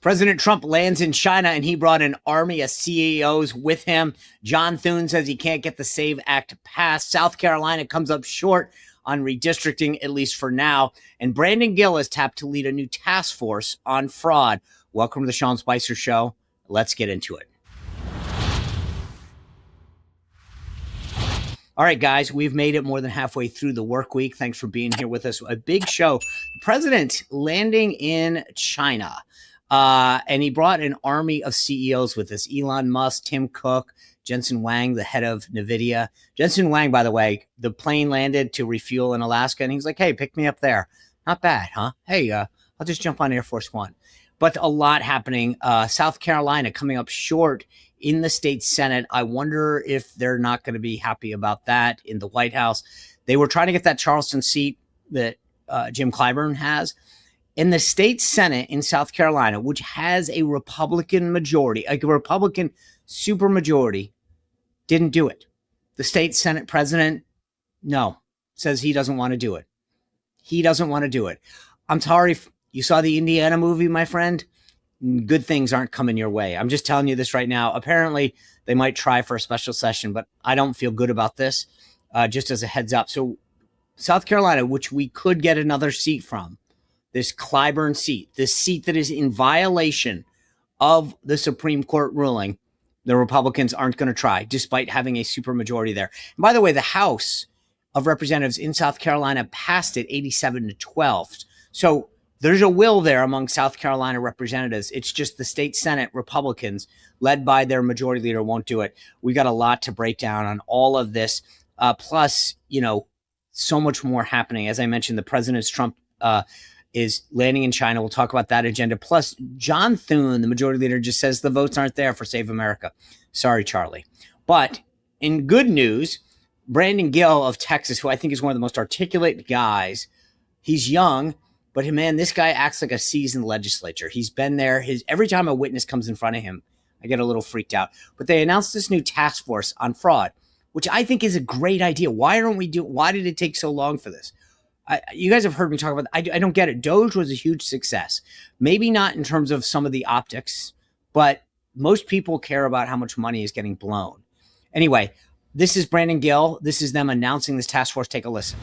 President Trump lands in China and he brought an army of CEOs with him. John Thune says he can't get the SAVE Act passed. South Carolina comes up short on redistricting, at least for now. And Brandon Gill is tapped to lead a new task force on fraud. Welcome to the Sean Spicer Show. Let's get into it. All right, guys, we've made it more than halfway through the work week. Thanks for being here with us. A big show. The president landing in China. And he brought an army of CEOs with us. Elon Musk, Tim Cook, Jensen Huang, the head of NVIDIA. Jensen Huang, by the way, the plane landed to refuel in Alaska, and he's like, hey, pick me up there. Not bad, huh? Hey, I'll just jump on Air Force One. But a lot happening. South Carolina coming up short in the state Senate. I wonder if they're not going to be happy about that in the White House. They were trying to get that Charleston seat that Jim Clyburn has. In the state Senate in South Carolina, which has a Republican majority, a Republican supermajority, didn't do it. The state Senate president, no, says he doesn't want to do it. He doesn't want to do it. I'm sorry if you saw the Indiana movie, my friend. Good things aren't coming your way. I'm just telling you this right now. Apparently, they might try for a special session, but I don't feel good about this, just as a heads up. So South Carolina, which we could get another seat from, this Clyburn seat, this seat that is in violation of the Supreme Court ruling, the Republicans aren't going to try, despite having a supermajority there. And by the way, the House of Representatives in South Carolina passed it 87-12. So there's a will there among South Carolina representatives. It's just the state Senate Republicans, led by their majority leader, won't do it. We got a lot to break down on all of this. Plus, so much more happening. As I mentioned, the president's Trump is landing in China. We'll talk about that agenda. Plus, John Thune, the majority leader, just says the votes aren't there for Save America. Sorry, Charlie. But in good news, Brandon Gill of Texas, who I think is one of the most articulate guys, he's young, but man, this guy acts like a seasoned legislator. He's been there. Every time a witness comes in front of him, I get a little freaked out. But they announced this new task force on fraud, which I think is a great idea. Why did it take so long for this? You guys have heard me talk about I don't get it. DOGE was a huge success. Maybe not in terms of some of the optics, but most people care about how much money is getting blown. Anyway, this is Brandon Gill. This is them announcing this task force. Take a listen.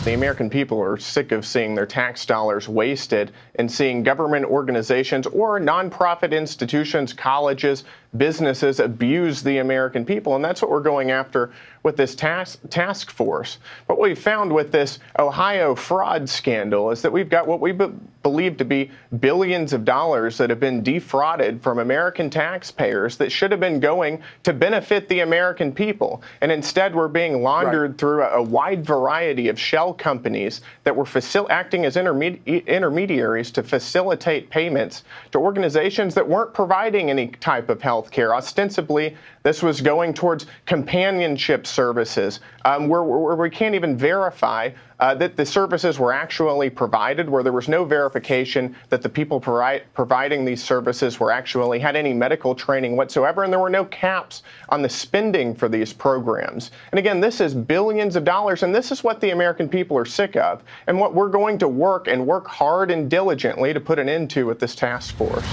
The American people are sick of seeing their tax dollars wasted and seeing government organizations or nonprofit institutions, colleges, businesses abuse the American people. And that's what we're going after with this task force. But what we found with this Ohio fraud scandal is that we've got what we believe to be billions of dollars that have been defrauded from American taxpayers that should have been going to benefit the American people. And instead, we're being laundered through a wide variety of shell companies that were acting as intermediaries to facilitate payments to organizations that weren't providing any type of health care. Ostensibly, this was going towards companionship services where we can't even verify that the services were actually provided, where there was no verification that the people providing these services had any medical training whatsoever, and there were no caps on the spending for these programs. And again, this is billions of dollars, and this is what the American people are sick of, and what we're going to work hard and diligently to put an end to with this task force.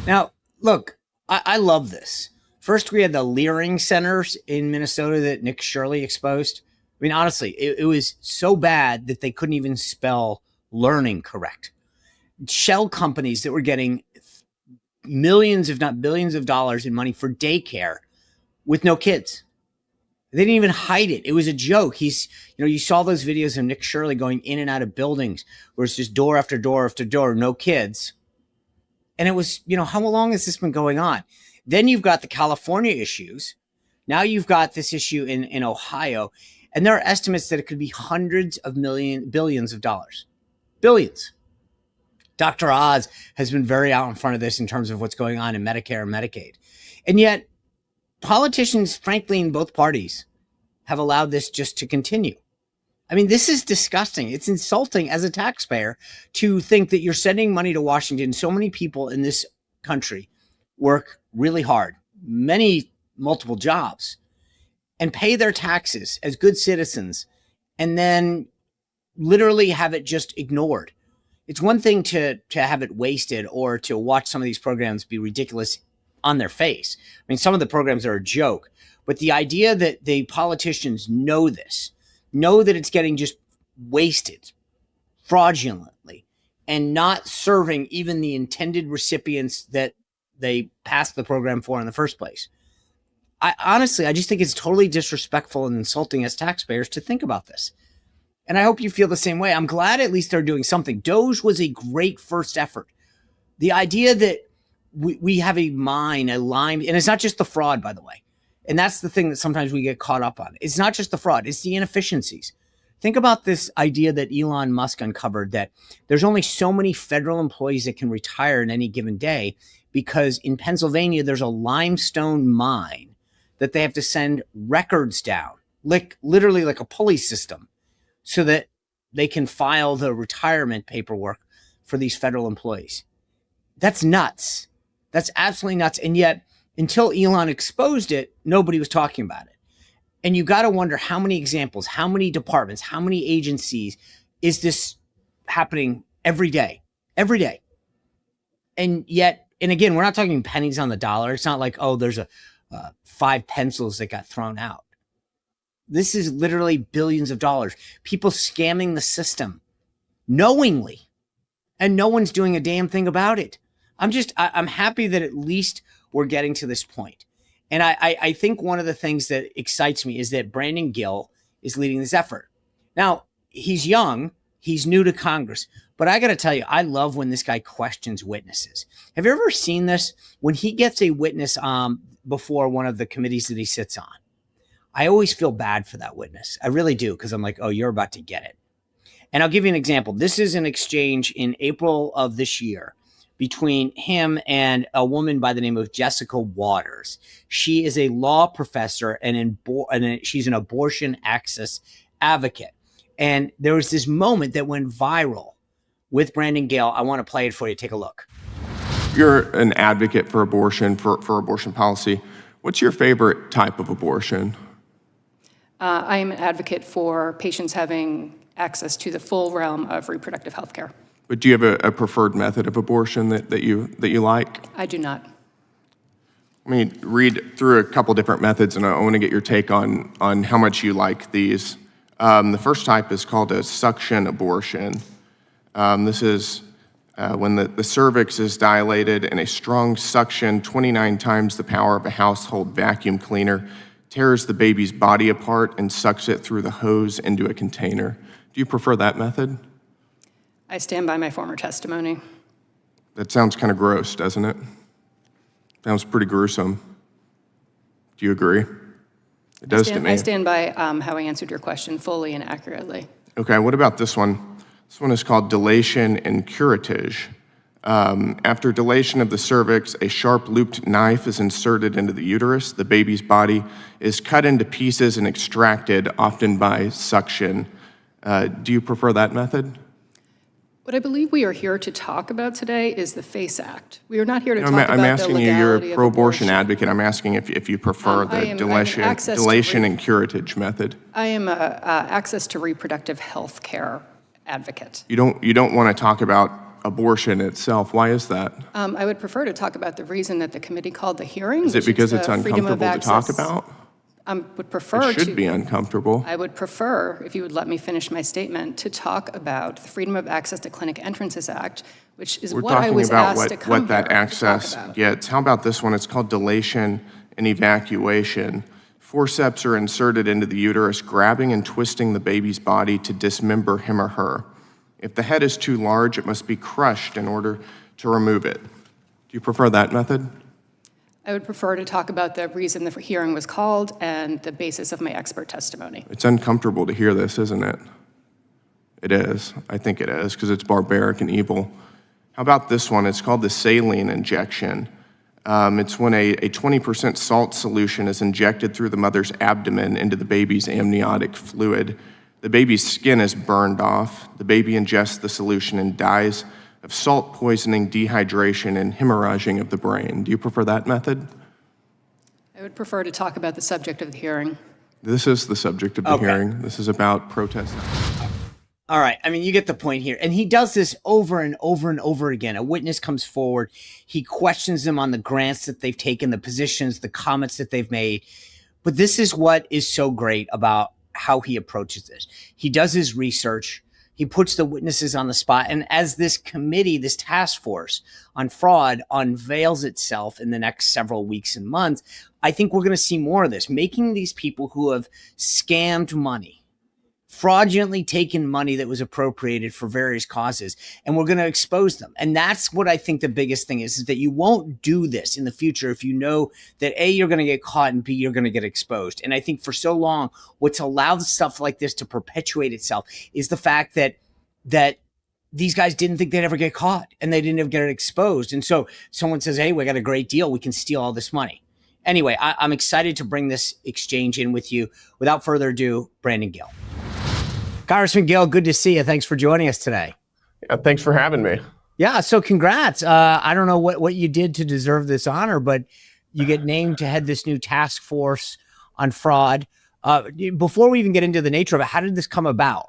Now, look, I love this. First, we had the Leering centers in Minnesota that Nick Shirley exposed. I mean, honestly, it was so bad that they couldn't even spell learning correct. Shell companies that were getting millions, if not billions of dollars in money for daycare with no kids. They didn't even hide it. It was a joke. You saw those videos of Nick Shirley going in and out of buildings where it's just door after door after door, no kids. And it was, how long has this been going on? Then you've got the California issues. Now you've got this issue in Ohio. And there are estimates that it could be hundreds of billions of dollars. Billions. Dr. Oz has been very out in front of this in terms of what's going on in Medicare and Medicaid. And yet, politicians, frankly, in both parties have allowed this just to continue. I mean, this is disgusting. It's insulting as a taxpayer to think that you're sending money to Washington. So many people in this country work really hard, multiple jobs, and pay their taxes as good citizens, and then literally have it just ignored. It's one thing to have it wasted or to watch some of these programs be ridiculous on their face. I mean, some of the programs are a joke, but the idea that the politicians know this, know that it's getting just wasted fraudulently and not serving even the intended recipients that they passed the program for in the first place. I just think it's totally disrespectful and insulting as taxpayers to think about this. And I hope you feel the same way. I'm glad at least they're doing something. DOGE was a great first effort. The idea that we have a line, and it's not just the fraud, by the way. And that's the thing that sometimes we get caught up on. It's not just the fraud, it's the inefficiencies. Think about this idea that Elon Musk uncovered, that there's only so many federal employees that can retire in any given day because in Pennsylvania, there's a limestone mine that they have to send records down, literally like a pulley system, so that they can file the retirement paperwork for these federal employees. That's nuts. That's absolutely nuts. And yet, until Elon exposed it, nobody was talking about it. And you got to wonder how many examples, how many departments, how many agencies is this happening every day? Every day. And yet, and again, we're not talking pennies on the dollar. It's not like, oh, there's 5 pencils that got thrown out. This is literally billions of dollars. People scamming the system knowingly, and no one's doing a damn thing about it. I'm happy that at least we're getting to this point. And I think one of the things that excites me is that Brandon Gill is leading this effort. Now, he's young, he's new to Congress, but I got to tell you, I love when this guy questions witnesses. Have you ever seen this? When he gets a witness before one of the committees that he sits on, I always feel bad for that witness. I really do, because I'm like, oh, you're about to get it. And I'll give you an example. This is an exchange in April of this year between him and a woman by the name of Jessica Waters. She is a law professor and she's an abortion access advocate. And there was this moment that went viral with Brandon Gill. I want to play it for you. Take a look. You're an advocate for abortion, for abortion policy. What's your favorite type of abortion? I am an advocate for patients having access to the full realm of reproductive health care. But do you have a preferred method of abortion that you like? I do not. Let me read through a couple different methods, and I want to get your take on how much you like these. The first type is called a suction abortion. This is when the cervix is dilated and a strong suction, 29 times the power of a household vacuum cleaner, tears the baby's body apart and sucks it through the hose into a container. Do you prefer that method? I stand by my former testimony. That sounds kind of gross, doesn't it? Sounds pretty gruesome. Do you agree? It does to me. I stand by how I answered your question fully and accurately. Okay, what about this one? This one is called dilation and curettage. After dilation of the cervix, a sharp looped knife is inserted into the uterus. The baby's body is cut into pieces and extracted, often by suction. Do you prefer that method? What I believe we are here to talk about today is the FACE Act. We are not here to talk I'm about the asking you, you're a pro-abortion abortion. advocate. I'm asking if you prefer the dilation and curettage method. I am an access to reproductive health care advocate. You don't want to talk about abortion itself. Why is that? I would prefer to talk about the reason that the committee called the hearing. Is it because it's uncomfortable to talk about? I would prefer It should be uncomfortable. I would prefer, if you would let me finish my statement, to talk about the Freedom of Access to Clinic Entrances Act, which is what I was asked to come what that here access to talk about. gets. How about this one? It's called dilation and evacuation. Forceps are inserted into the uterus, grabbing and twisting the baby's body to dismember him or her. If the head is too large, it must be crushed in order to remove it. Do you prefer that method? I would prefer to talk about the reason the hearing was called and the basis of my expert testimony. It's uncomfortable to hear this, isn't it? It is. I think it is, because it's barbaric and evil. How about this one? It's called the saline injection. It's when a 20% salt solution is injected through the mother's abdomen into the baby's amniotic fluid. The baby's skin is burned off. The baby ingests the solution and dies of salt poisoning, dehydration, and hemorrhaging of the brain. Do you prefer that method? I would prefer to talk about the subject of the hearing. This is the subject of the hearing. This is about protesting. All right. I mean, you get the point here. And he does this over and over and over again. A witness comes forward. He questions them on the grants that they've taken, the positions, the comments that they've made. But this is what is so great about how he approaches this. He does his research. He puts the witnesses on the spot. And as this committee, this task force on fraud unveils itself in the next several weeks and months, I think we're going to see more of this, making these people who have scammed money, fraudulently taken money that was appropriated for various causes, and we're going to expose them. And that's what I think the biggest thing is that you won't do this in the future if you know that A, you're going to get caught, and B, you're going to get exposed. And I think for so long, what's allowed stuff like this to perpetuate itself is the fact that these guys didn't think they'd ever get caught, and they didn't ever get exposed. And so someone says, hey, we got a great deal. We can steal all this money. Anyway, I'm excited to bring this exchange in with you. Without further ado, Brandon Gill. Congressman Gill, good to see you. Thanks for joining us today. Yeah, thanks for having me. Yeah, so congrats. I don't know what you did to deserve this honor, but you get named to head this new task force on fraud. Before we even get into the nature of it, how did this come about?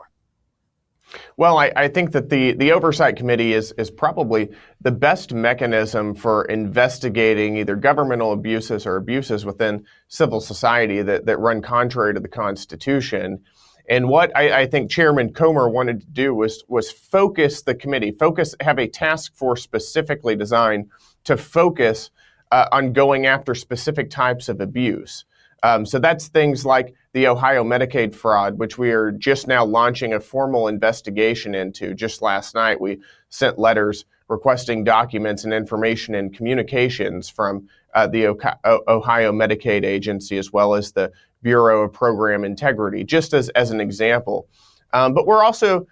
Well, I think that the Oversight Committee is probably the best mechanism for investigating either governmental abuses or abuses within civil society that run contrary to the Constitution. And what I think Chairman Comer wanted to do was focus the committee, have a task force specifically designed to focus on going after specific types of abuse. So that's things like the Ohio Medicaid fraud, which we are just now launching a formal investigation into. Just last night, we sent letters requesting documents and information and communications from the Ohio Medicaid Agency, as well as the Bureau of Program Integrity, just as an example. But we're also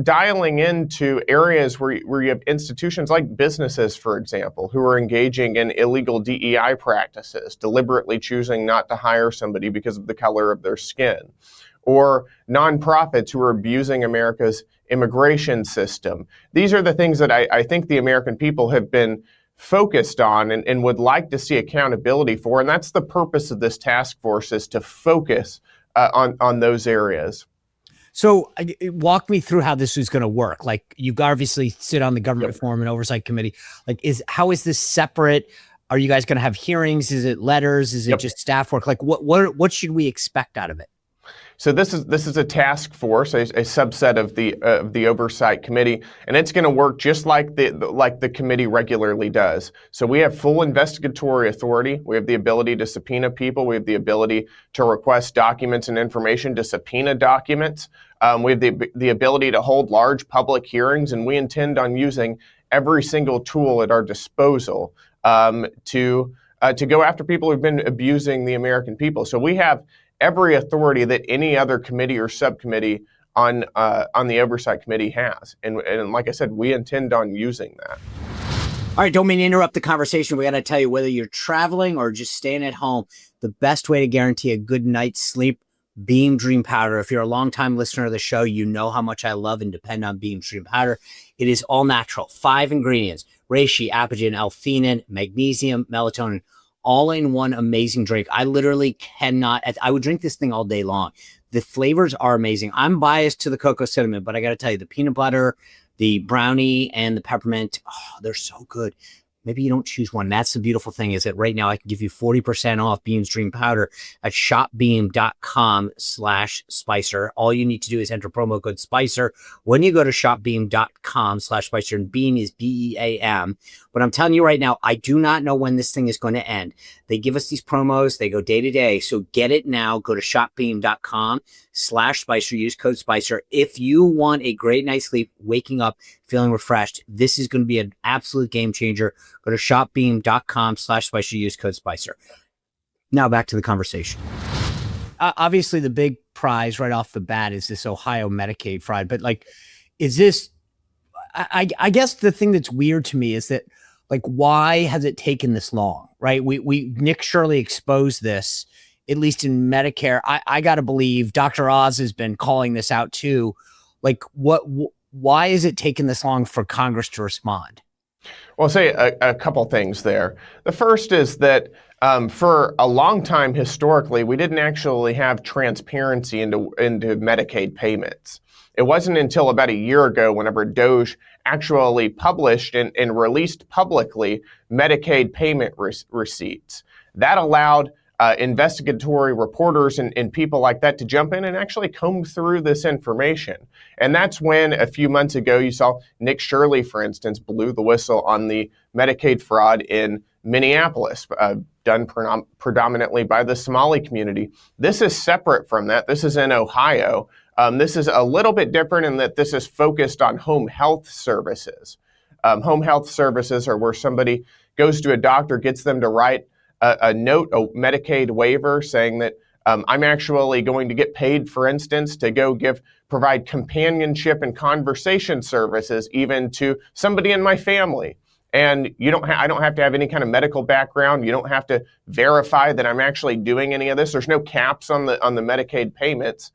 dialing into areas where you have institutions like businesses, for example, who are engaging in illegal DEI practices, deliberately choosing not to hire somebody because of the color of their skin, or nonprofits who are abusing America's immigration system. These are the things that I think the American people have been focused on and would like to see accountability for. And that's the purpose of this task force, is to focus on those areas. So walk me through how this is going to work. Like, you obviously sit on the Government Reform and Oversight Committee. Like, how is this separate? Are you guys going to have hearings? Is it letters? Is it just staff work? Like, what should we expect out of it? So this is a task force, a subset of the Oversight Committee, and it's going to work just like the committee regularly does. So we have full investigatory authority. We have the ability to subpoena people. We have the ability to request documents and information, to subpoena documents. We have the ability to hold large public hearings, and we intend on using every single tool at our disposal to go after people who've been abusing the American people. So we have every authority that any other committee or subcommittee on the Oversight Committee has. And like I said, we intend on using that. All right, don't mean to interrupt the conversation. We got to tell you, whether you're traveling or just staying at home, the best way to guarantee a good night's sleep, Beam Dream Powder. If you're a longtime listener of the show, you know how much I love and depend on Beam Dream Powder. It is all natural, 5 ingredients: reishi, apigenin, L-theanine, magnesium, melatonin, all in one amazing drink. I literally cannot, I would drink this thing all day long. The flavors are amazing. I'm biased to the cocoa cinnamon, but I got to tell you, the peanut butter, the brownie, and the peppermint, they're so good. Maybe you don't choose one. That's the beautiful thing, is that right now I can give you 40% off Beam's Dream Powder at shopbeam.com/Spicer. All you need to do is enter promo code Spicer when you go to shopbeam.com/Spicer, and Beam is BEAM. But I'm telling you right now, I do not know when this thing is going to end. They give us these promos. They go day to day. So get it now. Go to shopbeam.com/Spicer. Use code Spicer. If you want a great night's sleep, waking up feeling refreshed, this is going to be an absolute game changer. Go to shopbeam.com/Spicer. Use code Spicer. Now back to the conversation. Obviously, the big prize right off the bat is this Ohio Medicaid fraud. But like, is this, I guess the thing that's weird to me is that, like, why has it taken this long, right? Nick Shirley exposed this, at least in Medicare. I got to believe Dr. Oz has been calling this out too. Like, why is it taking this long for Congress to respond? Well, I'll say a couple things there. The first is that for a long time, historically, we didn't actually have transparency into Medicaid payments. It wasn't until about a year ago, whenever DOGE actually published and released publicly Medicaid payment receipts. That allowed investigatory reporters and people like that to jump in and actually comb through this information. And that's when a few months ago you saw Nick Shirley, for instance, blew the whistle on the Medicaid fraud in Minneapolis, done predominantly by the Somali community. This is separate from that. This is in Ohio. This is a little bit different in that this is focused on home health services. Home health services are where somebody goes to a doctor, gets them to write a note, a Medicaid waiver saying that I'm actually going to get paid, for instance, to go provide companionship and conversation services even to somebody in my family. And I don't have to have any kind of medical background. You don't have to verify that I'm actually doing any of this. There's no caps on the Medicaid payments.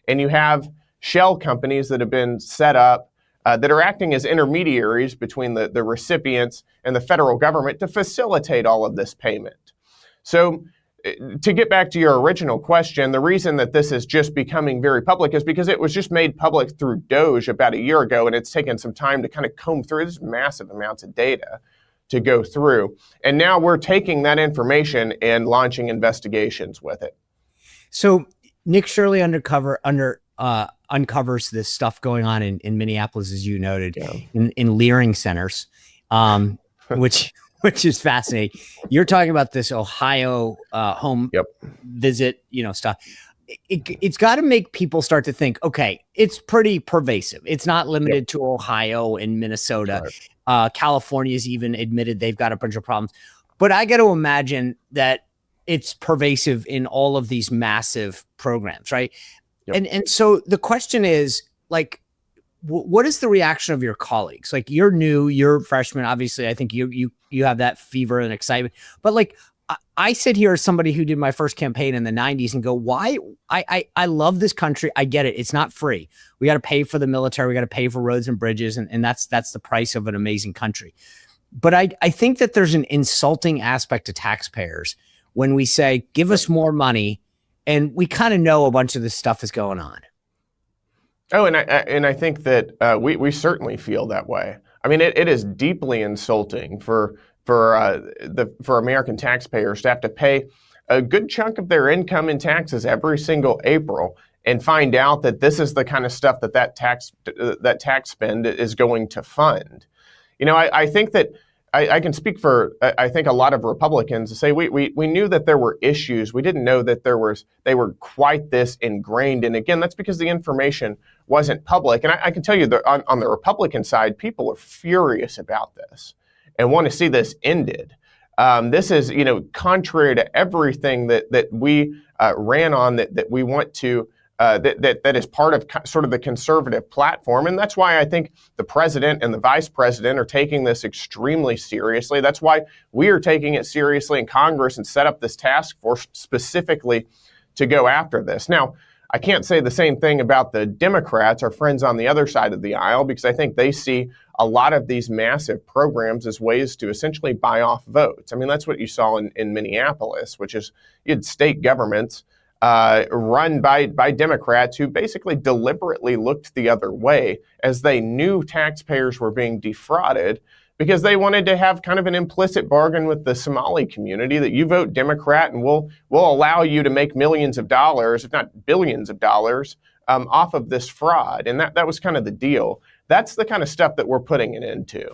And you have shell companies that have been set up that are acting as intermediaries between the recipients and the federal government to facilitate all of this payment. So to get back to your original question, the reason that this is just becoming very public is because it was just made public through DOGE about a year ago, and it's taken some time to kind of comb through this massive amounts of data to go through. And now we're taking that information and launching investigations with it. So Nick Shirley uncovers this stuff going on in Minneapolis, as you noted, in Leering centers, which is fascinating. You're talking about this Ohio home visit, stuff. It's got to make people start to think, okay, it's pretty pervasive. It's not limited to Ohio and Minnesota. Right. California's even admitted they've got a bunch of problems. But I got to imagine that it's pervasive in all of these massive programs, right? Yep. And so the question is, like, what is the reaction of your colleagues? Like, you're new, you're freshmen. Obviously, I think you have that fever and excitement. But like, I sit here as somebody who did my first campaign in the 90s and go, why? I love this country. I get it. It's not free. We got to pay for the military. We got to pay for roads and bridges. And that's the price of an amazing country. But I think that there's an insulting aspect to taxpayers when we say, give us more money. And we kind of know a bunch of this stuff is going on. Oh, and I think that we certainly feel that way. I mean, it is deeply insulting for American taxpayers to have to pay a good chunk of their income in taxes every single April and find out that this is the kind of stuff that tax spend is going to fund. I think that I can speak for, I think, a lot of Republicans to say we knew that there were issues. We didn't know that they were quite this ingrained. And again, that's because the information wasn't public. And I can tell you that on the Republican side, people are furious about this and want to see this ended. This is, contrary to everything that we ran on, that we want to, that is part of sort of the conservative platform. And that's why I think the president and the vice president are taking this extremely seriously. That's why we are taking it seriously in Congress and set up this task force specifically to go after this. Now, I can't say the same thing about the Democrats, our friends on the other side of the aisle, because I think they see a lot of these massive programs as ways to essentially buy off votes. I mean, that's what you saw in Minneapolis, which is you had state governments run by Democrats who basically deliberately looked the other way as they knew taxpayers were being defrauded because they wanted to have kind of an implicit bargain with the Somali community that you vote Democrat and we'll allow you to make millions of dollars, if not billions of dollars, off of this fraud. And that was kind of the deal. That's the kind of stuff that we're putting it into.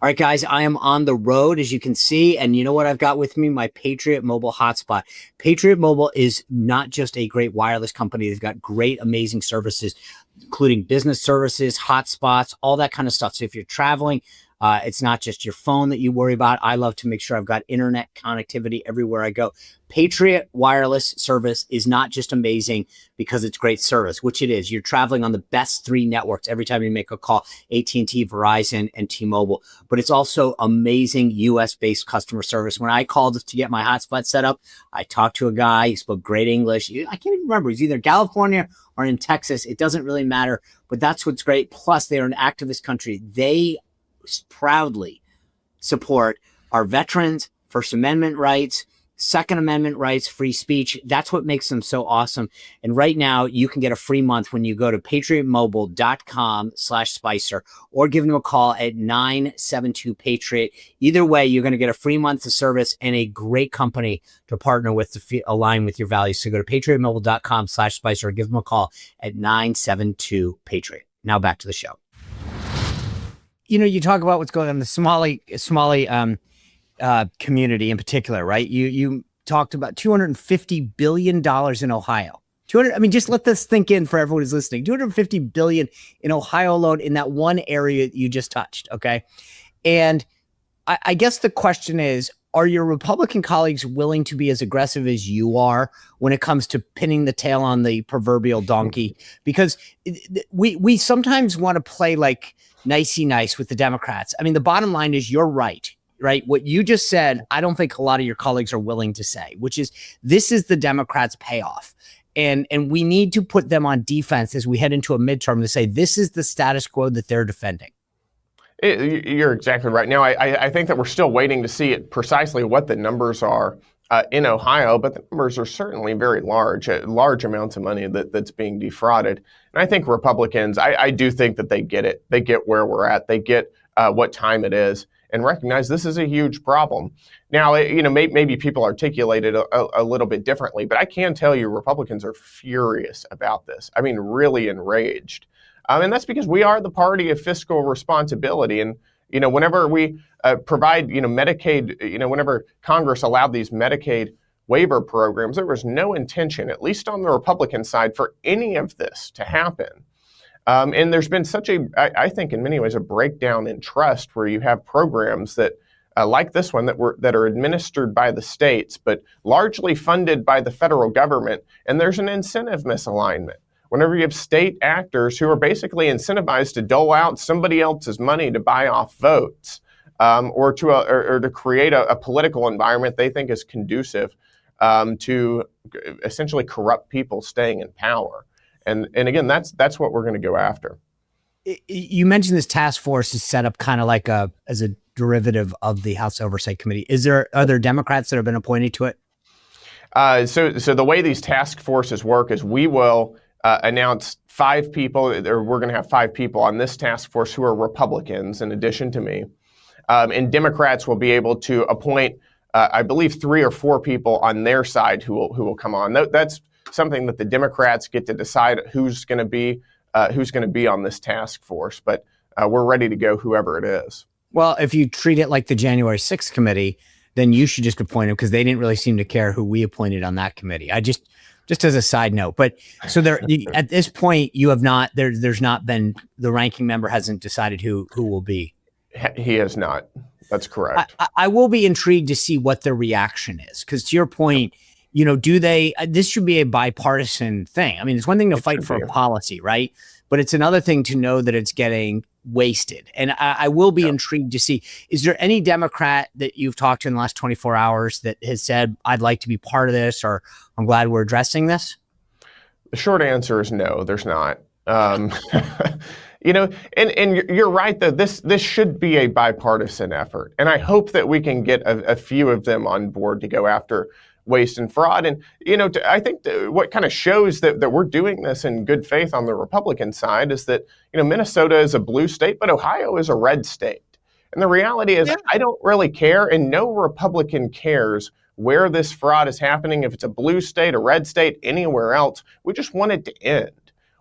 All right, guys, I am on the road, as you can see, and you know what I've got with me? My Patriot Mobile hotspot. Patriot Mobile is not just a great wireless company. They've got great, amazing services, including business services, hotspots, all that kind of stuff. So if you're traveling, it's not just your phone that you worry about. I love to make sure I've got internet connectivity everywhere I go. Patriot wireless service is not just amazing because it's great service, which it is. You're traveling on the best 3 networks every time you make a call, AT&T, Verizon, and T-Mobile. But it's also amazing US-based customer service. When I called to get my hotspot set up, I talked to a guy. He spoke great English. I can't even remember. He's either California or in Texas. It doesn't really matter, but that's what's great. Plus, they're an activist country. They proudly support our veterans, First Amendment rights, Second Amendment rights, free speech. That's what makes them so awesome. And right now you can get a free month when you go to patriotmobile.com/Spicer or give them a call at 972-PATRIOT. Either way, you're going to get a free month of service and a great company to partner with to align with your values. So go to patriotmobile.com/Spicer or give them a call at 972-PATRIOT. Now back to the show. You talk about what's going on in the Somali community in particular, right? You talked about $250 billion in Ohio. Just let this think in for everyone who's listening. $250 billion in Ohio alone in that one area you just touched, okay? And I guess the question is, are your Republican colleagues willing to be as aggressive as you are when it comes to pinning the tail on the proverbial donkey? Because we sometimes want to play like nicey nice with the Democrats. I mean, the bottom line is you're right? What you just said, I don't think a lot of your colleagues are willing to say, which is this is the Democrats' payoff. And we need to put them on defense as we head into a midterm to say this is the status quo that they're defending. You're exactly right. Now, I think that we're still waiting to see precisely what the numbers are in Ohio, but the numbers are certainly very large amounts of money that's being defrauded. And I think Republicans, I do think that they get it. They get where we're at. They get what time it is and recognize this is a huge problem. Now, maybe people articulate it a little bit differently, but I can tell you Republicans are furious about this. I mean, really enraged. And that's because we are the party of fiscal responsibility. And, whenever we provide, Medicaid, whenever Congress allowed these Medicaid waiver programs, there was no intention, at least on the Republican side, for any of this to happen. And there's been such I think in many ways, a breakdown in trust where you have programs that like this one that are administered by the states, but largely funded by the federal government. And there's an incentive misalignment. Whenever you have state actors who are basically incentivized to dole out somebody else's money to buy off votes, or to create a political environment they think is conducive to essentially corrupt people staying in power. And again, that's what we're going to go after. You mentioned this task force is set up kind of like as a derivative of the House Oversight Committee. Are there Democrats that have been appointed to it? So the way these task forces work is we will announce 5 people, or we're going to have 5 people on this task force who are Republicans in addition to me. And Democrats will be able to appoint, I believe, 3 or 4 people on their side who will come on. That's something that the Democrats get to decide who's going to be on this task force. But we're ready to go, whoever it is. Well, if you treat it like the January 6th committee, then you should just appoint them because they didn't really seem to care who we appointed on that committee. I just as a side note, but so there at this point you have not there's not been the ranking member hasn't decided who will be. He has not. That's correct. I will be intrigued to see what their reaction is because to your point, do they? This should be a bipartisan thing. I mean, it's one thing to fight for a policy, right? But it's another thing to know that it's getting wasted. And I will be intrigued to see, is there any Democrat that you've talked to in the last 24 hours that has said, I'd like to be part of this, or I'm glad we're addressing this? The short answer is no, there's not. And you're right, though, this should be a bipartisan effort. And I hope that we can get a few of them on board to go after waste and fraud. And, I think what kind of shows that we're doing this in good faith on the Republican side is that, Minnesota is a blue state, but Ohio is a red state. And the reality is I don't really care, and no Republican cares where this fraud is happening, if it's a blue state, a red state, anywhere else. We just want it to end.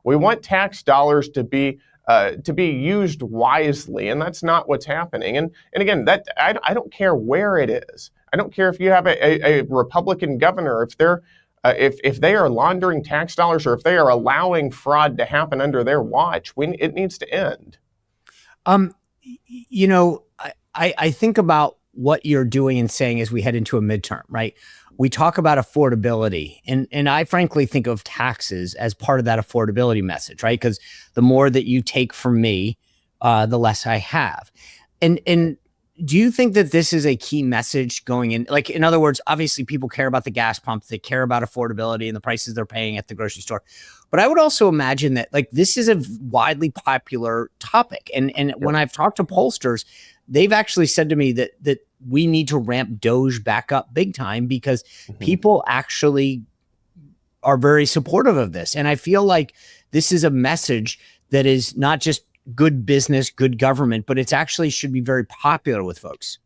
We want tax dollars to be used wisely, and that's not what's happening. And again, that I don't care where it is. I don't care if you have a Republican governor, if they are laundering tax dollars or if they are allowing fraud to happen under their watch. It needs to end. I think about what you're doing and saying as we head into a midterm, right? We talk about affordability, and I frankly think of taxes as part of that affordability message, right? Because the more that you take from me, the less I have. And do you think that this is a key message going in? Like, in other words, obviously people care about the gas pump, they care about affordability and the prices they're paying at the grocery store. But I would also imagine that this is a widely popular topic. And when I've talked to pollsters, they've actually said to me that we need to ramp DOGE back up big time because people actually are very supportive of this. And I feel like this is a message that is not just good business, good government, but it's actually should be very popular with folks.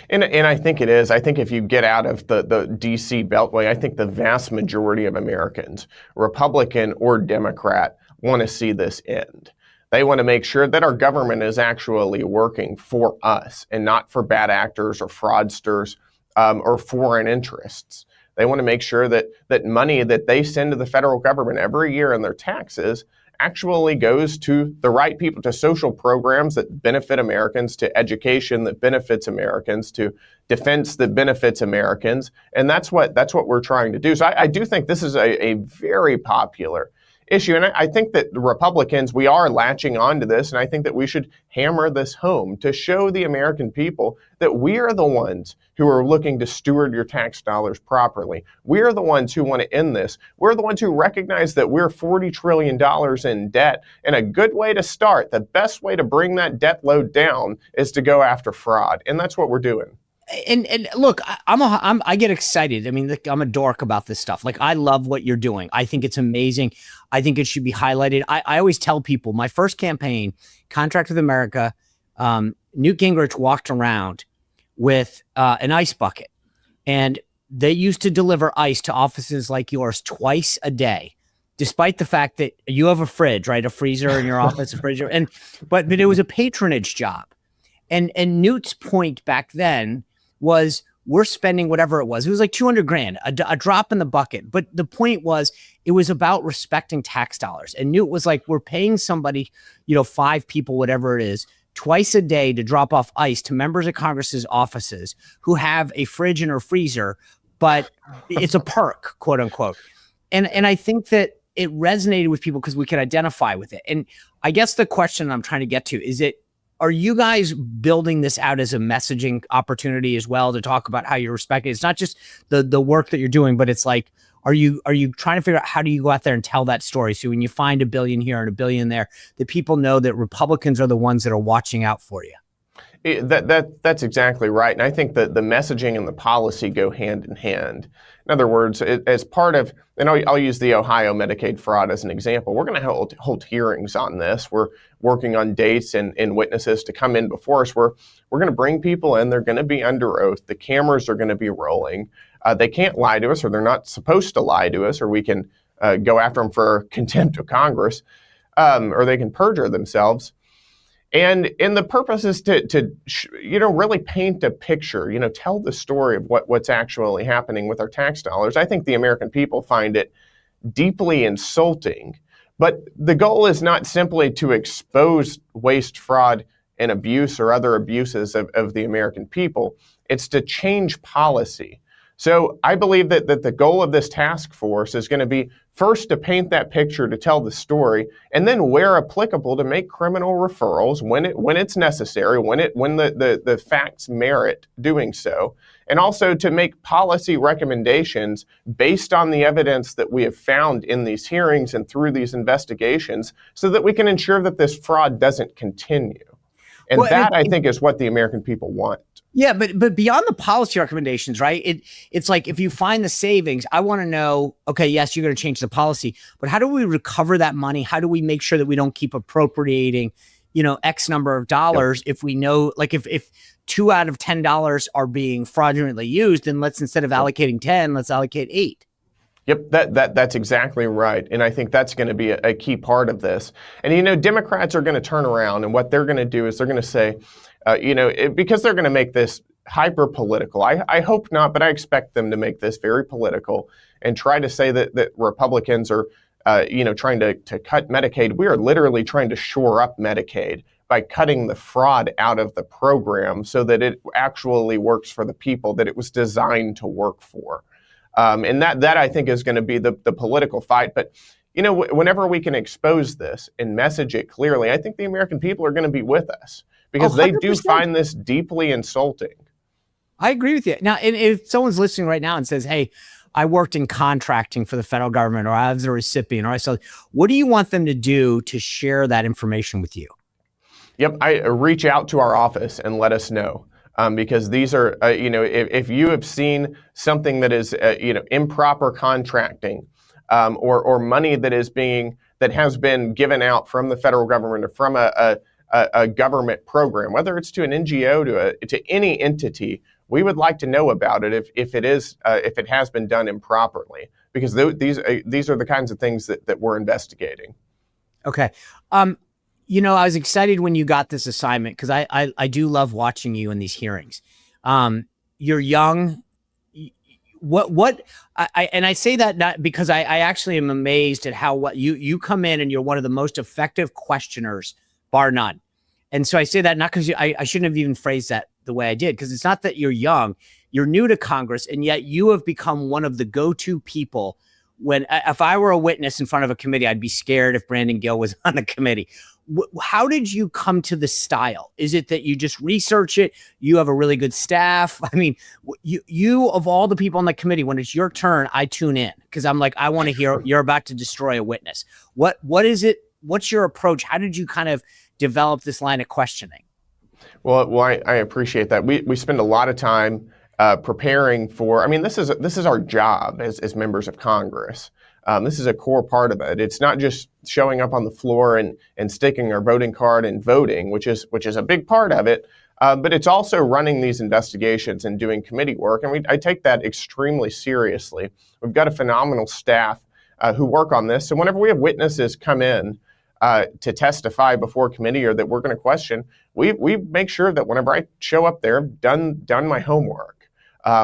And I think it is. I think if you get out of the DC Beltway, I think the vast majority of Americans, Republican or Democrat, want to see this end. They want to make sure that our government is actually working for us and not for bad actors or fraudsters or foreign interests. They want to make sure that money that they send to the federal government every year in their taxes actually goes to the right people, to social programs that benefit Americans, to education that benefits Americans, to defense that benefits Americans. And that's what we're trying to do. So I do think this is a very popular issue. And I think that the Republicans, we are latching onto this, and I think that we should hammer this home to show the American people that we are the ones who are looking to steward your tax dollars properly. We are the ones who want to end this. We're the ones who recognize that we're $40 trillion in debt. And a good way to start, the best way to bring that debt load down is to go after fraud. And that's what we're doing. And look, I get excited. I mean, I'm a dork about this stuff. Like, I love what you're doing. I think it's amazing. I think it should be highlighted. I always tell people my first campaign, Contract with America, Newt Gingrich walked around with an ice bucket, and they used to deliver ice to offices like yours twice a day, despite the fact that you have a fridge, right? A freezer in your office, a fridge, but it was a patronage job. And Newt's point back then was, we're spending whatever it was like 200 grand, a drop in the bucket. But the point was, it was about respecting tax dollars. And Newt was like, we're paying somebody, 5 people, whatever it is, twice a day to drop off ice to members of Congress's offices who have a fridge and a freezer, but it's a perk, quote unquote. And I think that it resonated with people because we could identify with it. And I guess the question I'm trying to get to is, are you guys building this out as a messaging opportunity as well to talk about how you're respecting? It's not just the work that you're doing, but it's like, are you trying to figure out how do you go out there and tell that story? So when you find $1 billion here and $1 billion there, that people know that Republicans are the ones that are watching out for you. That's exactly right. And I think that the messaging and the policy go hand in hand. In other words, as part of, and I'll use the Ohio Medicaid fraud as an example, we're going to hold hearings on this. We're working on dates and witnesses to come in before us. We're going to bring people in. They're going to be under oath. The cameras are going to be rolling. They can't lie to us, or they're not supposed to lie to us, or we can go after them for contempt of Congress, or they can perjure themselves. And the purpose is to really paint a picture, tell the story of what's actually happening with our tax dollars. I think the American people find it deeply insulting, but the goal is not simply to expose waste, fraud, and abuse or other abuses of the American people. It's to change policy. So I believe that the goal of this task force is going to be first to paint that picture, to tell the story, and then where applicable to make criminal referrals when it's necessary, when the facts merit doing so, and also to make policy recommendations based on the evidence that we have found in these hearings and through these investigations, so that we can ensure that this fraud doesn't continue. And I think is what the American people want. Yeah, but beyond the policy recommendations, right? It's like, if you find the savings, I want to know, okay, yes, you're going to change the policy, but how do we recover that money? How do we make sure that we don't keep appropriating, X number of dollars? Yep. If we know, like if 2 out of $10 are being fraudulently used, then let's, instead of allocating 10, let's allocate 8. Yep, that's exactly right. And I think that's going to be a key part of this. And, Democrats are going to turn around, and what they're going to do is they're going to say, because they're going to make this hyper political. I hope not, but I expect them to make this very political and try to say that Republicans are, trying to cut Medicaid. We are literally trying to shore up Medicaid by cutting the fraud out of the program so that it actually works for the people that it was designed to work for. And that I think is going to be the political fight. But, whenever we can expose this and message it clearly, I think the American people are going to be with us, because they do find this deeply insulting. I agree with you. Now, and if someone's listening right now and says, hey, I worked in contracting for the federal government, or I was a recipient, or what do you want them to do to share that information with you? Yep, I reach out to our office and let us know. Because these are, if you have seen something that is, improper contracting, or money that has been given out from the federal government or from a government program, whether it's to an NGO to any entity, we would like to know about it if it has been done improperly, because these are the kinds of things that we're investigating. Okay. I was excited when you got this assignment because I do love watching you in these hearings. You're young. I say that not because I actually am amazed at how you come in and you're one of the most effective questioners, bar none. And so I say that not because I shouldn't have even phrased that the way I did, because it's not that you're young, you're new to Congress, and yet you have become one of the go-to people. When if I were a witness in front of a committee, I'd be scared if Brandon Gill was on the committee. How did you come to the style? Is it that you just research it? You have a really good staff? I mean, you of all the people on the committee, when it's your turn, I tune in because I'm like, I want to hear you're about to destroy a witness. What is it? What's your approach? How did you kind of develop this line of questioning? Well, I appreciate that. We spend a lot of time preparing for. I mean, this is our job as members of Congress. This is a core part of it. It's not just showing up on the floor and sticking our voting card and voting, which is a big part of it. But it's also running these investigations and doing committee work, and I take that extremely seriously. We've got a phenomenal staff who work on this, and whenever we have witnesses come in to testify before committee or that we're going to question, we make sure that whenever I show up there, I've done my homework.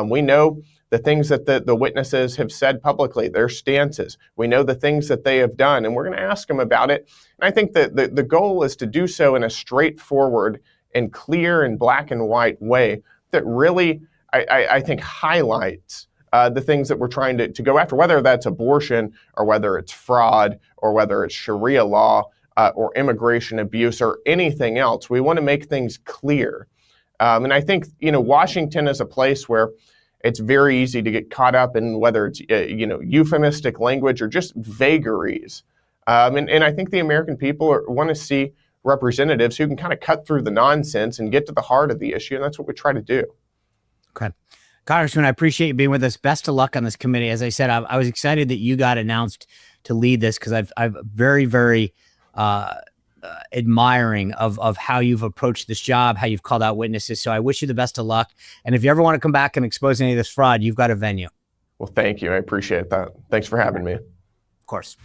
We know the things that the witnesses have said publicly, their stances. We know the things that they have done, and we're going to ask them about it. And I think that the goal is to do so in a straightforward and clear and black and white way that really, I think, highlights the things that we're trying to go after, whether that's abortion or whether it's fraud or whether it's Sharia law or immigration abuse or anything else. We want to make things clear. And I think, Washington is a place where it's very easy to get caught up in whether it's, euphemistic language or just vagaries. And I think the American people want to see representatives who can kind of cut through the nonsense and get to the heart of the issue. And that's what we try to do. Okay. Congressman, I appreciate you being with us. Best of luck on this committee. As I said, I was excited that you got announced to lead this because I've very, very admiring of how you've approached this job, how you've called out witnesses. So I wish you the best of luck. And if you ever want to come back and expose any of this fraud, you've got a venue. Well, thank you. I appreciate that. Thanks for having me. Of course.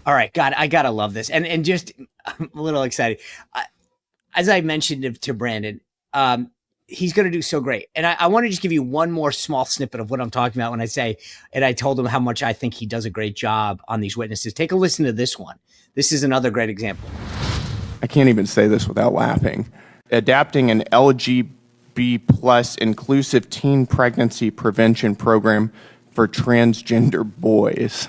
All right. God, I got to love this. And just, I'm a little excited. As I mentioned to Brandon, he's going to do so great. And I want to just give you one more small snippet of what I'm talking about when I say, and I told him how much I think he does a great job on these witnesses. Take a listen to this one. This is another great example. I can't even say this without laughing. Adapting an LGB plus inclusive teen pregnancy prevention program for transgender boys.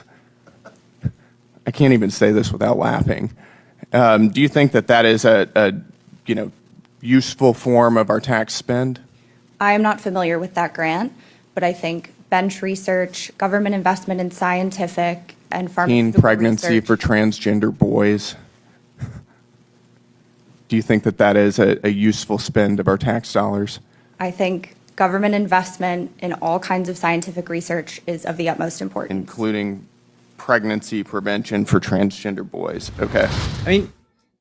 I can't even say this without laughing. Do you think that is a useful form of our tax spend? I am not familiar with that grant, but I think bench research, government investment in scientific and pharmaceutical teen pregnancy research. for transgender boys. Do you think that is a useful spend of our tax dollars? I think government investment in all kinds of scientific research is of the utmost importance. Including pregnancy prevention for transgender boys. Okay. I mean,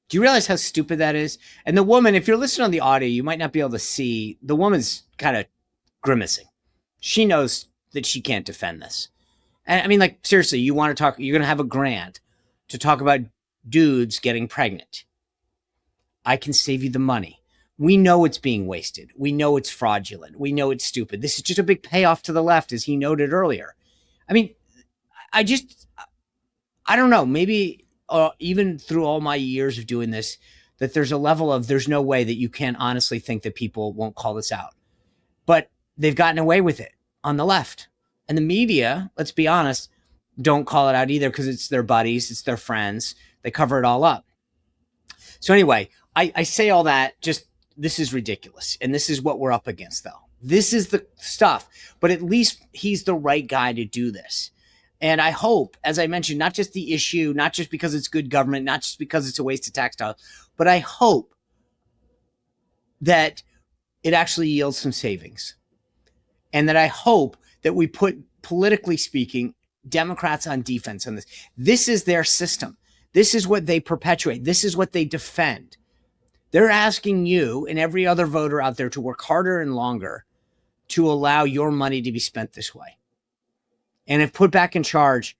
do you realize how stupid that is? And the woman, if you're listening on the audio, you might not be able to see, the woman's kind of grimacing. She knows that she can't defend this. And I mean, like, seriously, you want to talk, you're going to have a grant to talk about dudes getting pregnant. I can save you the money. We know it's being wasted. We know it's fraudulent. We know it's stupid. This is just a big payoff to the left, as he noted earlier. I mean, I don't know, maybe even through all my years of doing this, that there's a level of there's no way that you can honestly think that people won't call this out. But they've gotten away with it on the left. And the media, let's be honest, don't call it out either because it's their buddies, it's their friends. They cover it all up. So anyway, I say all that, just this is ridiculous. And this is what we're up against, though. This is the stuff. But at least he's the right guy to do this. And I hope, as I mentioned, not just the issue, not just because it's good government, not just because it's a waste of tax dollars, but I hope that it actually yields some savings. And that I hope that we put, politically speaking, Democrats on defense on this. This is their system. This is what they perpetuate. This is what they defend. They're asking you and every other voter out there to work harder and longer to allow your money to be spent this way. And if put back in charge,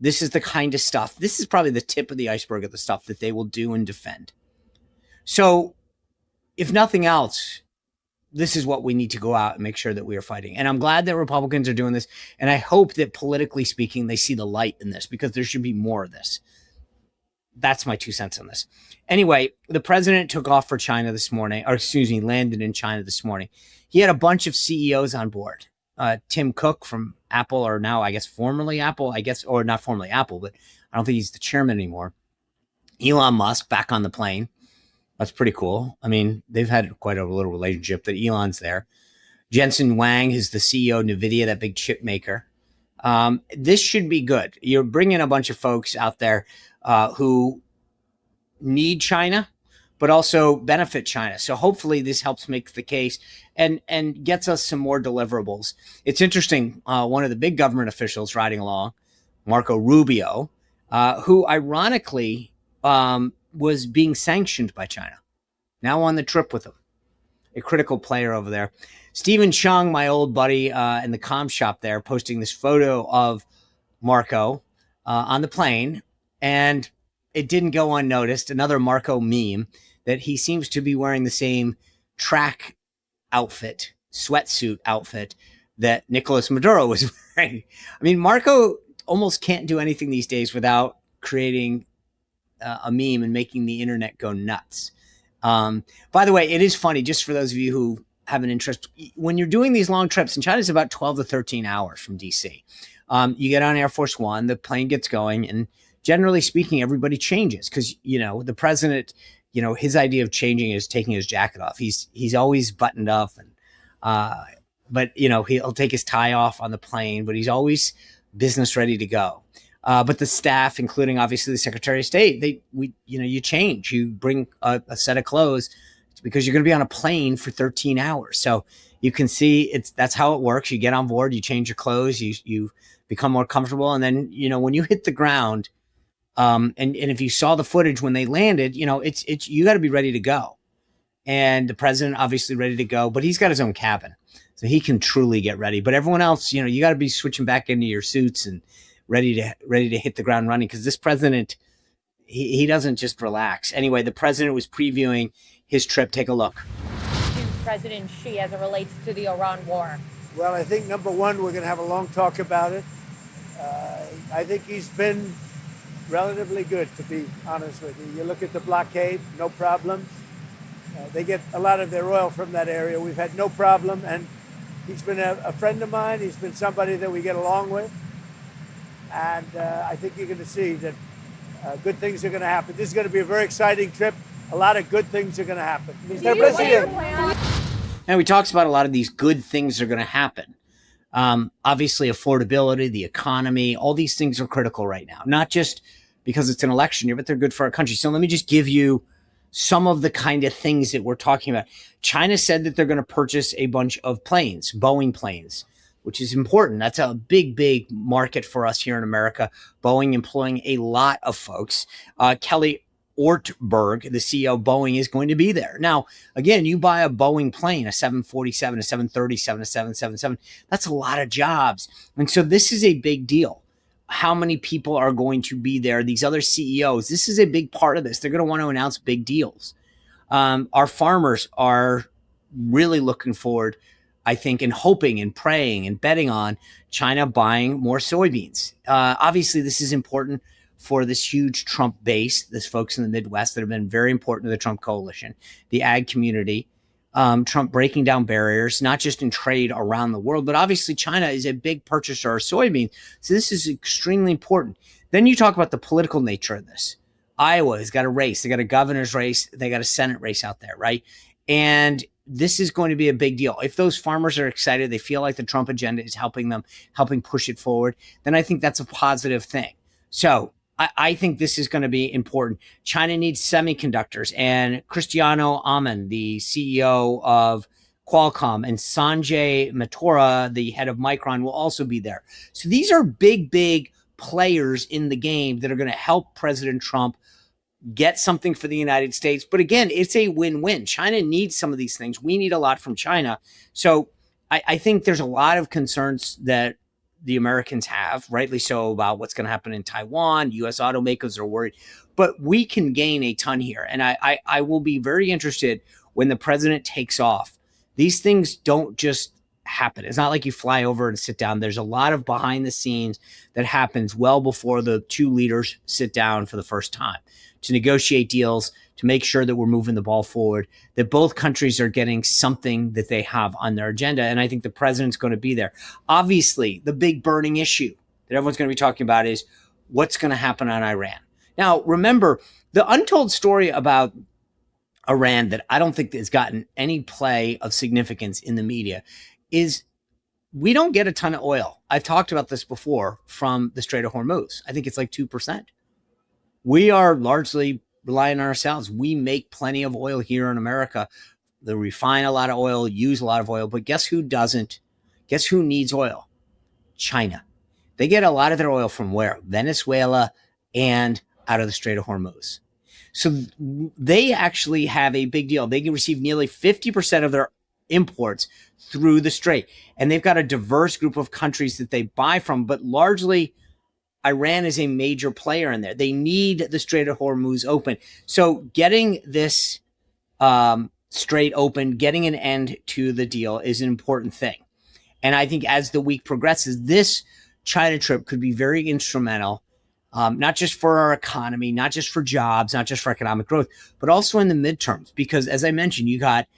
this is the kind of stuff, this is probably the tip of the iceberg of the stuff that they will do and defend. So if nothing else, this is what we need to go out and make sure that we are fighting. And I'm glad that Republicans are doing this. And I hope that politically speaking, they see the light in this, because there should be more of this. That's my 2 cents on this. Anyway, the president took off for China this morning, or excuse me, landed in China this morning. He had a bunch of CEOs on board. Tim Cook from Apple, or now I guess formerly Apple, or not formerly Apple, but I don't think he's the chairman anymore. Elon Musk back on the plane. That's pretty cool. I mean, they've had quite a little relationship, that Elon's there. Jensen Huang is the CEO of NVIDIA, that big chip maker. This should be good. You're bringing a bunch of folks out there who need China, but also benefit China. So hopefully this helps make the case and gets us some more deliverables. It's interesting. One of the big government officials riding along, Marco Rubio, who ironically was being sanctioned by China, now on the trip with them, a critical player over there. Stephen Chung, my old buddy in the comm shop there, posting this photo of Marco on the plane, and it didn't go unnoticed. Another Marco meme, that he seems to be wearing the same track outfit, sweatsuit outfit that Nicolas Maduro was wearing. I mean, Marco almost can't do anything these days without creating a meme and making the internet go nuts. By the way, it is funny, just for those of you who have an interest, when you're doing these long trips, and China's about 12 to 13 hours from DC, you get on Air Force One, the plane gets going, and generally speaking, everybody changes, because, the president, his idea of changing is taking his jacket off. He's always buttoned up, and but he'll take his tie off on the plane, but he's always business ready to go. But the staff, including obviously the Secretary of State, you change. You bring a set of clothes because you're going to be on a plane for 13 hours. So you can see that's how it works. You get on board, you change your clothes, you become more comfortable, and then when you hit the ground, and if you saw the footage when they landed, it's you got to be ready to go. And the president obviously ready to go, but he's got his own cabin, so he can truly get ready. But everyone else, you got to be switching back into your suits and ready to hit the ground running, because this president, he doesn't just relax. Anyway, the president was previewing his trip. Take a look. To President Xi as it relates to the Iran war? Well, I think number one, we're going to have a long talk about it. I think he's been relatively good, to be honest with you. You look at the blockade, no problems. They get a lot of their oil from that area. We've had no problem, and he's been a friend of mine. He's been somebody that we get along with. And I think you're going to see that good things are going to happen. This is going to be a very exciting trip. A lot of good things are going to happen. Mr. President. And we talks about a lot of these good things are going to happen. Obviously, affordability, the economy, all these things are critical right now, not just because it's an election year, but they're good for our country. So let me just give you some of the kind of things that we're talking about. China said that they're going to purchase a bunch of planes, Boeing planes, which is important. That's a big, big market for us here in America. Boeing employing a lot of folks. Kelly Ortberg, the CEO of Boeing, is going to be there. Now, again, you buy a Boeing plane, a 747, a 737, a 777, that's a lot of jobs. And so this is a big deal. How many people are going to be there? These other CEOs, this is a big part of this. They're going to want to announce big deals. Our farmers are really looking forward, I think, and hoping and praying and betting on China buying more soybeans. Obviously, this is important for this huge Trump base, this folks in the Midwest that have been very important to the Trump coalition, the ag community, Trump breaking down barriers, not just in trade around the world, but obviously China is a big purchaser of soybeans. So this is extremely important. Then you talk about the political nature of this. Iowa has got a race. They got a governor's race. They got a Senate race out there, right? And this is going to be a big deal. If those farmers are excited, they feel like the Trump agenda is helping them, helping push it forward, then I think that's a positive thing. So I think this is going to be important. China needs semiconductors, and Cristiano Amon, the CEO of Qualcomm, and Sanjay Mehrotra, the head of Micron, will also be there. So these are big, big players in the game that are going to help President Trump get something for the United States. But again, it's a win-win. China needs some of these things. We need a lot from China. So I think there's a lot of concerns that the Americans have, rightly so, about what's going to happen in Taiwan. U.S. automakers are worried. But we can gain a ton here. And I will be very interested when the president takes off. These things don't just happen. It's not like you fly over and sit down. There's a lot of behind the scenes that happens well before the two leaders sit down for the first time to negotiate deals, to make sure that we're moving the ball forward, that both countries are getting something that they have on their agenda. And I think the president's going to be there. Obviously, the big burning issue that everyone's going to be talking about is what's going to happen on Iran. Now, remember, the untold story about Iran that I don't think has gotten any play of significance in the media is we don't get a ton of oil. I've talked about this before from the Strait of Hormuz. I think it's like 2%. We are largely relying on ourselves. We make plenty of oil here in America. They refine a lot of oil, use a lot of oil, but guess who doesn't? Guess who needs oil? China. They get a lot of their oil from where? Venezuela and out of the Strait of Hormuz. So they actually have a big deal. They can receive nearly 50% of their imports through the Strait. And they've got a diverse group of countries that they buy from, but largely Iran is a major player in there. They need the Strait of Hormuz open. So getting this strait open, getting an end to the deal is an important thing. And I think as the week progresses, this China trip could be very instrumental, not just for our economy, not just for jobs, not just for economic growth, but also in the midterms. Because as I mentioned, you got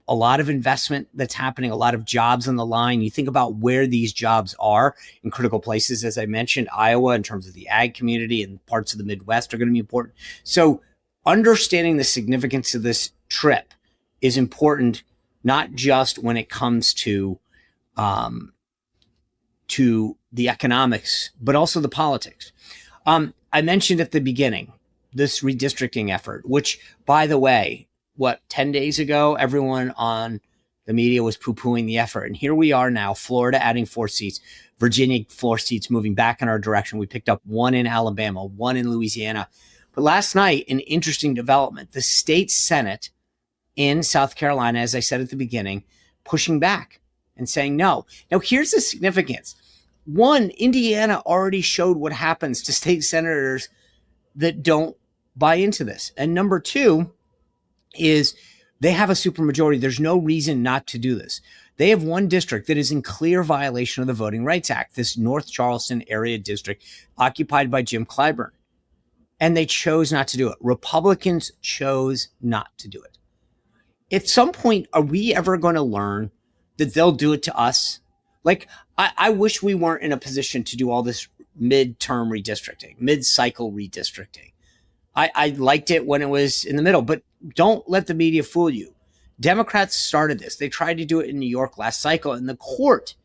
a lot of investment that's happening, a lot of jobs on the line. You think about where these jobs are in critical places. As I mentioned, Iowa, in terms of the ag community, and parts of the Midwest are going to be important. So understanding the significance of this trip is important, not just when it comes to the economics, but also the politics. I mentioned at the beginning this redistricting effort, which, by the way, 10 days ago, everyone on the media was poo-pooing the effort. And here we are now, Florida adding 4 seats, Virginia 4 seats moving back in our direction. We picked up 1 in Alabama, 1 in Louisiana. But last night, an interesting development, the state Senate in South Carolina, as I said at the beginning, pushing back and saying no. Now, here's the significance. 1, Indiana already showed what happens to state senators that don't buy into this. And number 2, is they have a supermajority. There's no reason not to do this. They have 1 district that is in clear violation of the Voting Rights Act, this North Charleston area district occupied by Jim Clyburn. And they chose not to do it. Republicans chose not to do it. At some point, are we ever going to learn that they'll do it to us? Like, I wish we weren't in a position to do all this midterm redistricting, mid-cycle redistricting. I liked it when it was in the middle, but don't let the media fool you. Democrats started this. They tried to do it in New York last cycle, and the court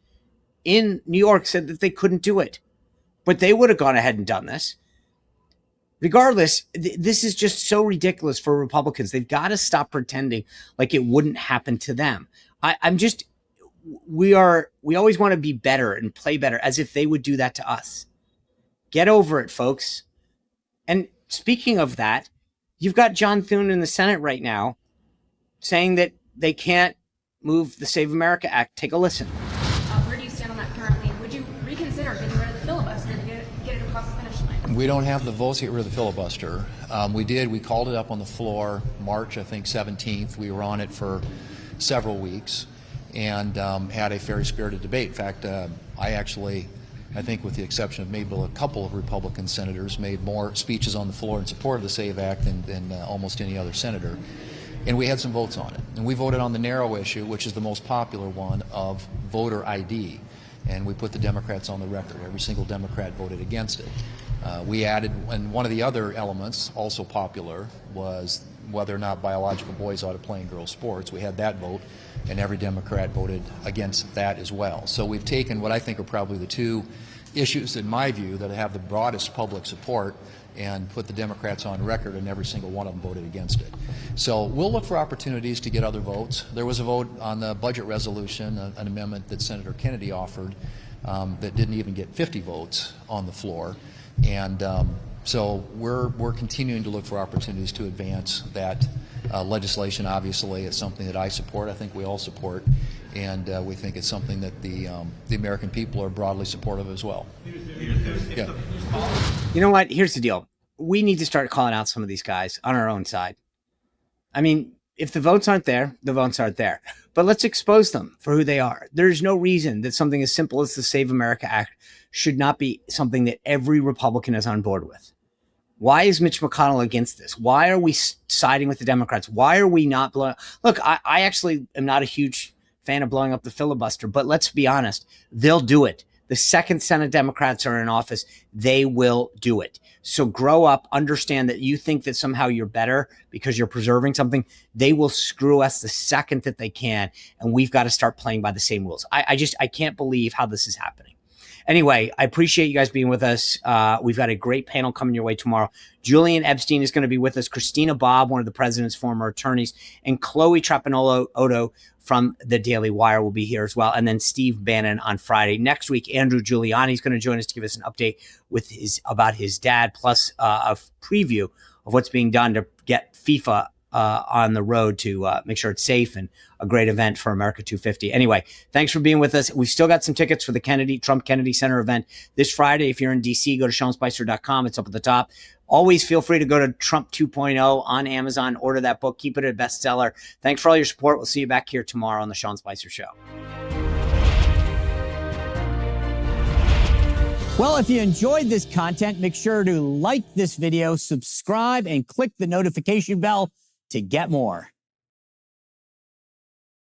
in New York said that they couldn't do it. But they would have gone ahead and done this. Regardless, this is just so ridiculous for Republicans. They've got to stop pretending like it wouldn't happen to them. We always want to be better and play better as if they would do that to us. Get over it, folks. And speaking of that, you've got John Thune in the Senate right now saying that they can't move the Save America Act. Take a listen. Where do you stand on that currently? Would you reconsider getting rid of the filibuster to get it across the finish line? We don't have the votes to get rid of the filibuster. We called it up on the floor March, I think, 17th. We were on it for several weeks and had a very spirited debate. In fact, I think with the exception of maybe a couple of Republican senators, made more speeches on the floor in support of the SAVE Act than almost any other senator. And we had some votes on it. And we voted on the narrow issue, which is the most popular one, of voter ID. And we put the Democrats on the record. Every single Democrat voted against it. We added, and one of the other elements, also popular, was whether or not biological boys ought to play in girls' sports. We had that vote, and every Democrat voted against that as well. So we've taken what I think are probably the 2 issues, in my view, that have the broadest public support and put the Democrats on record, and every single one of them voted against it. So we'll look for opportunities to get other votes. There was a vote on the budget resolution, an amendment that Senator Kennedy offered that didn't even get 50 votes on the floor. And so we're continuing to look for opportunities to advance that legislation. Obviously, it's something that I support. I think we all support. And we think it's something that the American people are broadly supportive as well. Yeah. You know what? Here's the deal. We need to start calling out some of these guys on our own side. I mean, if the votes aren't there, the votes aren't there. But let's expose them for who they are. There's no reason that something as simple as the Save America Act should not be something that every Republican is on board with. Why is Mitch McConnell against this? Why are we siding with the Democrats? Why are we not blowing? Look, I actually am not a huge fan of blowing up the filibuster, but let's be honest, they'll do it. The second Senate Democrats are in office, they will do it. So grow up, understand that you think that somehow you're better because you're preserving something. They will screw us the second that they can, and we've got to start playing by the same rules. I can't believe how this is happening. Anyway, I appreciate you guys being with us. We've got a great panel coming your way tomorrow. Julian Epstein is going to be with us. Christina Bobb, one of the president's former attorneys, and Chloe Trapanolo-Odo from the Daily Wire will be here as well. And then Steve Bannon on Friday. Next week, Andrew Giuliani is going to join us to give us an update about his dad, plus a preview of what's being done to get FIFA on the road to make sure it's safe and a great event for America 250. Anyway, thanks for being with us. We've still got some tickets for the Trump Kennedy Center event this Friday. If you're in DC, go to SeanSpicer.com. It's up at the top. Always feel free to go to Trump 2.0 on Amazon, order that book, keep it a bestseller. Thanks for all your support. We'll see you back here tomorrow on the Sean Spicer Show. Well, if you enjoyed this content, make sure to like this video, subscribe, and click the notification bell to get more.